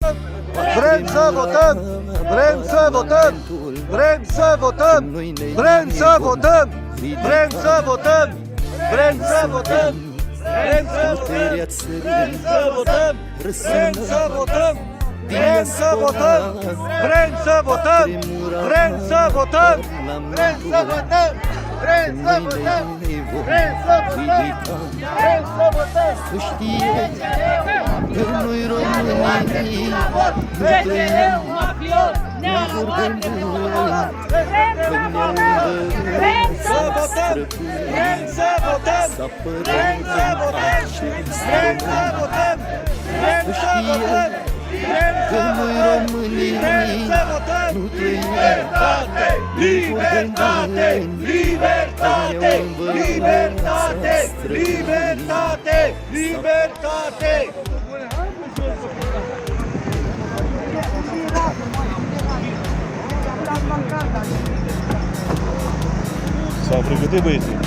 Vrem să votăm! Vrem să votăm! Vrem să votăm! Vrem să votăm! Vrem să votăm! Vrem să votăm! Vrem să votăm! Vrem să votăm! Vrem să votăm! Vrem să votăm! Vrem să votăm! Vrem să votăm! Vrem să votăm! Vrem să votăm! Vrem să votăm! Vrem să votăm! Să știe că noi românii nu trăim, nu vorbim Vrem să votăm! Vrem să votăm! să apărăm Vrem să votăm! Vrem să votăm! Vrem să votăm! Vrem că să noi votăm! românii Vrem să votăm! nu trăim, Libertate! Libertate! Libertate! Libertate! Libertate! Libertate! S-au pregătit băieții.